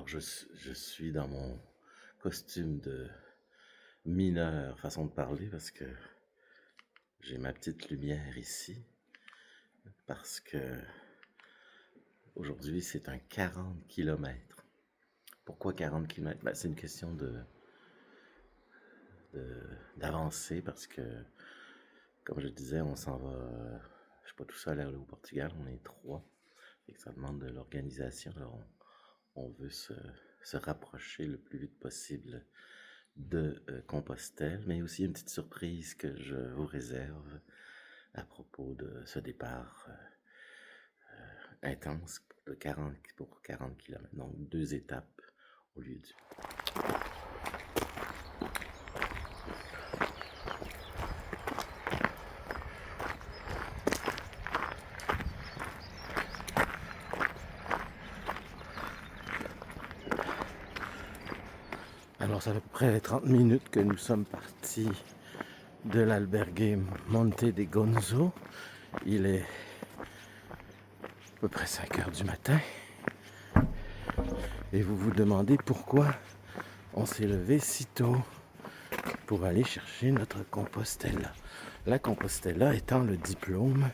Alors, je suis dans mon costume de mineur, façon de parler, parce que j'ai ma petite lumière ici, parce que aujourd'hui c'est un 40 kilomètres. Pourquoi 40 kilomètres? C'est une question d'avancer, parce que, comme je disais, on s'en va, je suis pas tout seul au Portugal, on est trois, et que ça demande de l'organisation. Alors, on veut se rapprocher le plus vite possible de Compostelle, mais aussi une petite surprise que je vous réserve à propos de ce départ intense pour 40 km. Donc 2 étapes au lieu du... Alors ça fait à peu près 30 minutes que nous sommes partis de l'albergue Monte de Gonzo. Il est à peu près 5 heures du matin. Et vous vous demandez pourquoi on s'est levé si tôt pour aller chercher notre Compostela. La Compostela étant le diplôme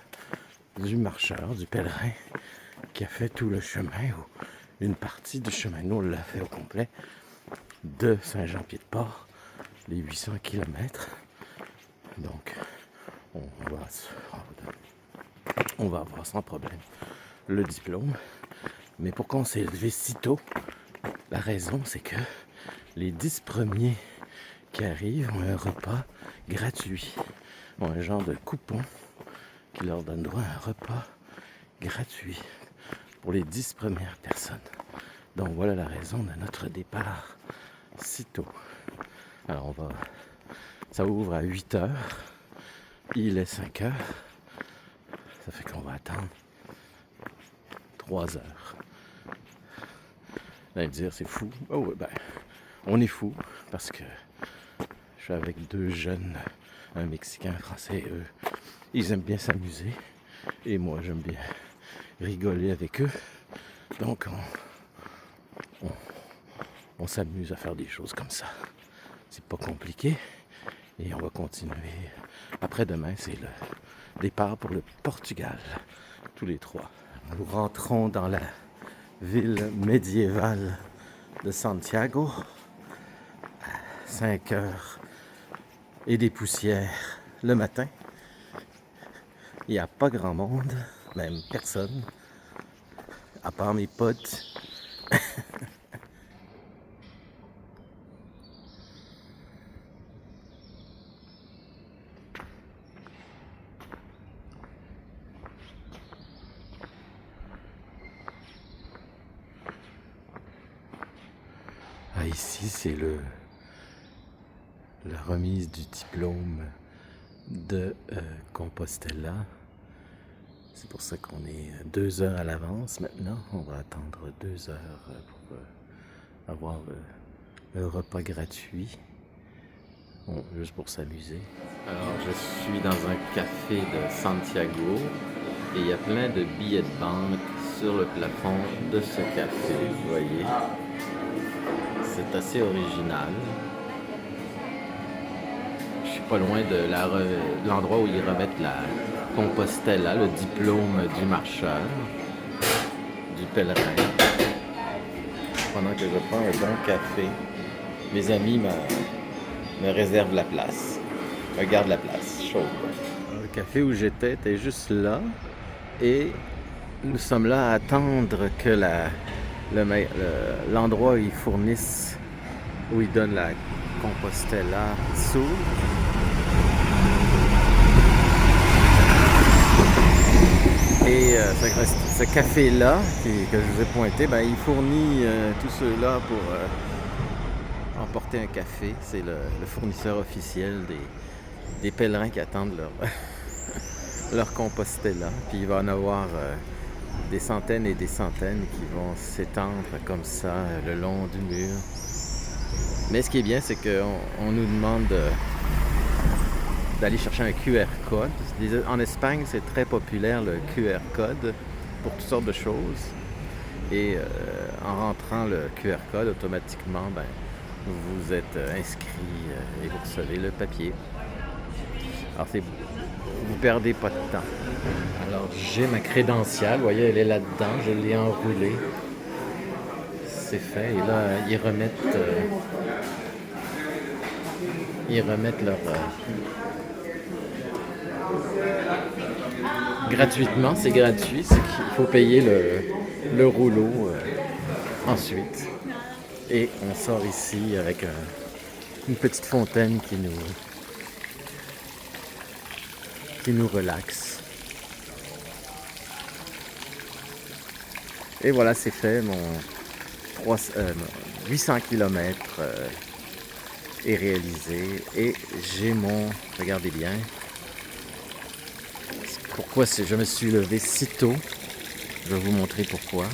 du marcheur, du pèlerin qui a fait tout le chemin, ou une partie du chemin. Nous, on l'a fait au complet de Saint-Jean-Pied-de-Port, les 800 km. Donc, on va avoir sans problème le diplôme. Mais pourquoi on s'est levé si tôt? La raison, c'est que les 10 premiers qui arrivent ont un repas gratuit. Ont un genre de coupon qui leur donne droit à un repas gratuit pour les 10 premières personnes. Donc voilà la raison de notre départ si tôt. Alors ça ouvre à 8 heures. Il est 5 heures. Ça fait qu'on va attendre 3 heures. Vous allez me dire, c'est fou. Oh oui, on est fou parce que je suis avec deux jeunes, un Mexicain, un Français. Eux, ils aiment bien s'amuser. Et moi, j'aime bien rigoler avec eux. Donc, on s'amuse à faire des choses comme ça. C'est pas compliqué. Et on va continuer. Après-demain, c'est le départ pour le Portugal. Tous les trois. Nous rentrons dans la ville médiévale de Santiago. 5 heures et des poussières le matin. Il n'y a pas grand monde, même personne, à part mes potes. Ici, c'est la remise du diplôme de Compostela. C'est pour ça qu'on est 2 heures à l'avance maintenant. On va attendre 2 heures pour avoir le repas gratuit. Bon, juste pour s'amuser. Alors, je suis dans un café de Santiago et il y a plein de billets de banque sur le plafond de ce café. Vous voyez, c'est assez original. Je suis pas loin de l'endroit où ils remettent la Compostela, le diplôme du marcheur, du pèlerin. Pendant que je prends un bon café, mes amis me réservent la place, me gardent la place chaude. Alors, le café où j'étais était juste là et nous sommes là à attendre que l'endroit où ils fournissent, où ils donnent la Compostela s'ouvre. Et ce café-là, que je vous ai pointé, il fournit tous ceux-là pour emporter un café. C'est le fournisseur officiel des pèlerins qui attendent leur Compostela. Puis il va en avoir des centaines et des centaines qui vont s'étendre comme ça le long du mur. Mais ce qui est bien, c'est qu'on nous demande d'aller chercher un QR code. En Espagne, c'est très populaire le QR code pour toutes sortes de choses. Et en rentrant le QR code, automatiquement, ben, vous êtes inscrit et vous recevez le papier. Alors, vous perdez pas de temps. Alors, j'ai ma crédentiale. Vous voyez, elle est là-dedans. Je l'ai enroulée. C'est fait. Et là, ils remettent leur... gratuitement, c'est gratuit. C'est qu'il faut payer le rouleau ensuite. Et on sort ici avec une petite fontaine qui nous relaxe. Et voilà, c'est fait. Mon 800 km est réalisé. Et j'ai mon... Regardez bien. Pourquoi je me suis levé si tôt. Je vais vous montrer pourquoi.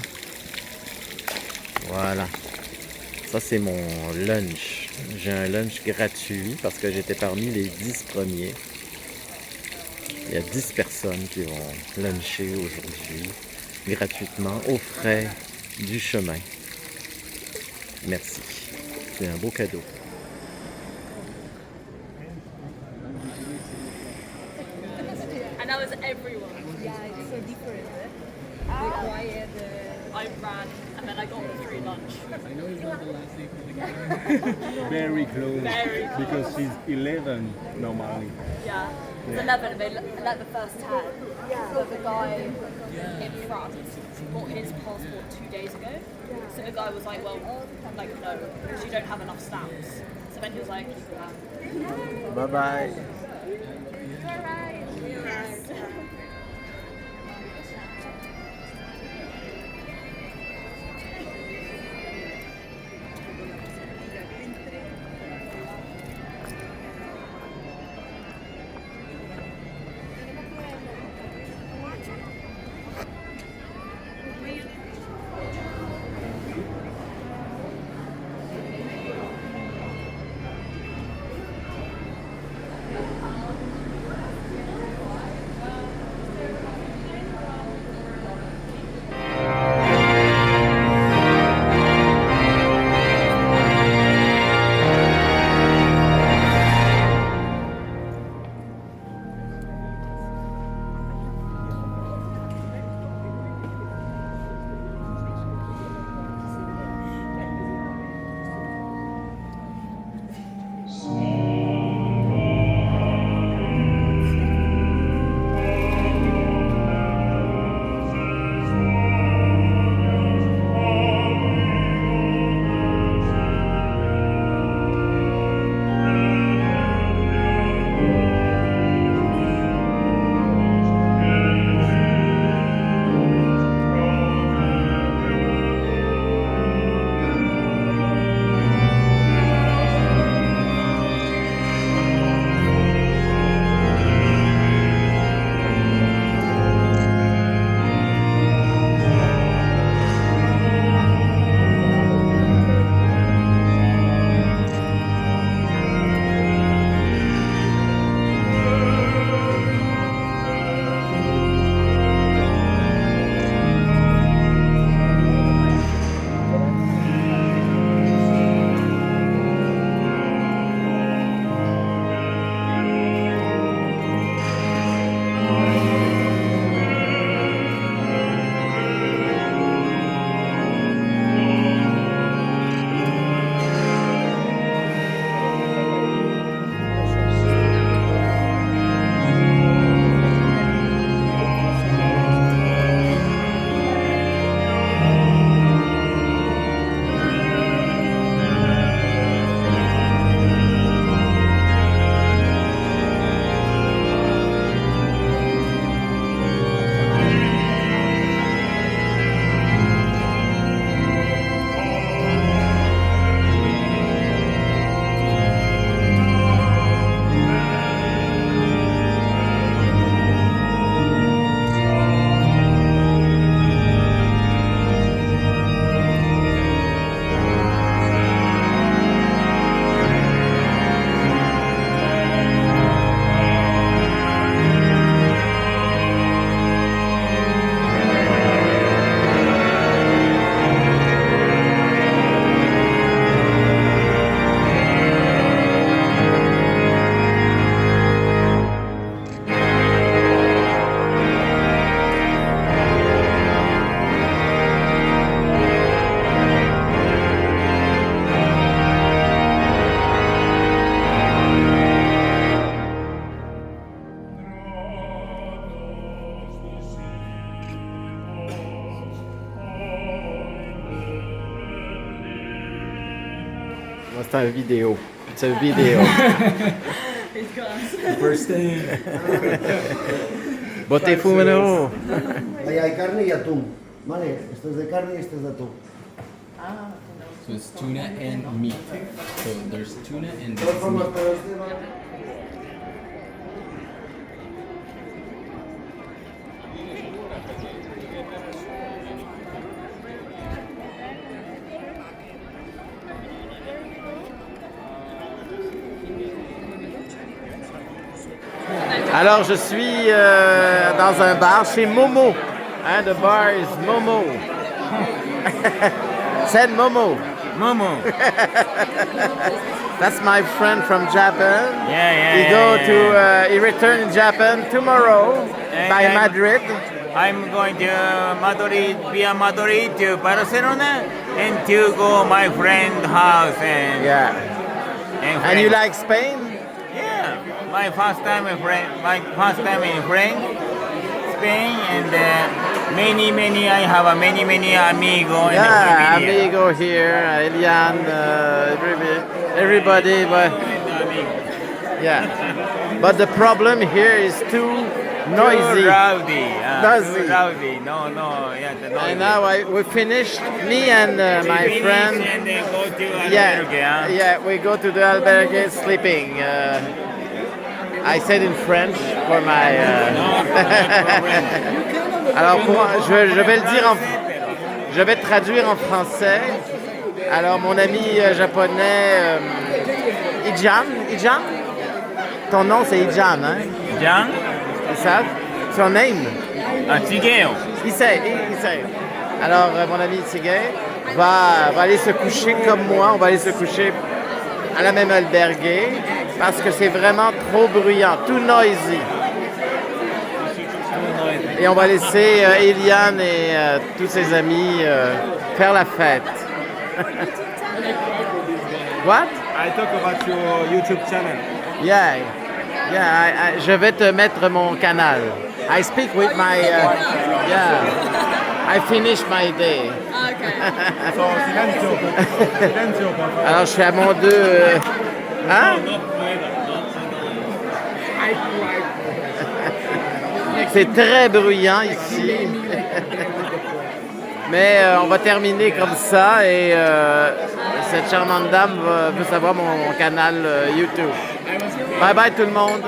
Voilà. Ça, c'est mon lunch. J'ai un lunch gratuit parce que j'étais parmi les 10 premiers. Il y a 10 personnes qui vont luncher aujourd'hui gratuitement aux frais du chemin. Merci. C'est un beau cadeau. And that was everyone. Yeah, it's so different. They quiet. I ran and then I got the free lunch. I know it's not the last day for the guy. Very close. Very close. Because she's 11 normally. Yeah. It's 11 and they let the first 10. So the guy in France bought his passport 2 days ago. So the guy was like, well, like, no, because you don't have enough stamps. So then he was like, you can have. Bye-bye. Moi, c'est un vidéo. C'est une vidéo. He's gone. First thing. Bote fumero. Ahí hay carne y atún. Vale, esto es de carne y esto es de atún. So it's tuna and meat. So there's tuna and De todas formas, meat. pero este va... Alors, je suis dans un bar chez Momo. Hein, the bar is Momo. Said Momo. Momo. That's my friend from Japan. Yeah, He returned in Japan tomorrow And by I'm- Madrid. I'm going to Madrid, via Madrid to Barcelona, and to go my friend house Yeah. and And you friend. like Spain? Yeah, my first time in France, Spain, and many I have many amigo in Yeah, the family. amigo here, Elian, everybody, but yeah. But the problem here is too noisy. Too rowdy. Noisy. Too rowdy. No, yeah, the noisy. And now we finished, me and my We finish friend. and then go to Yeah, albergue, huh? yeah, we go to the albergue sleeping. I said in French for my. Alors, je vais le dire je vais traduire en français. Alors, mon ami japonais, Ijan, ton nom c'est Ijan, hein? Jan? Is that your name? Chigeo. Issei. Alors, mon ami Issei va aller se coucher comme moi. On va aller se coucher à la même albergue parce que c'est vraiment trop bruyant, too noisy. Et on va laisser Eliane et tous ses amis faire la fête. What? I talk about your YouTube channel. Yeah, je vais te mettre mon canal. I speak with my, I finished my day. Okay. So, silenzio, por favor. Alors, je suis à mon 2. Hein? C'est très bruyant ici. Mais on va terminer comme ça et cette charmante dame veut savoir mon canal YouTube. Bye bye tout le monde.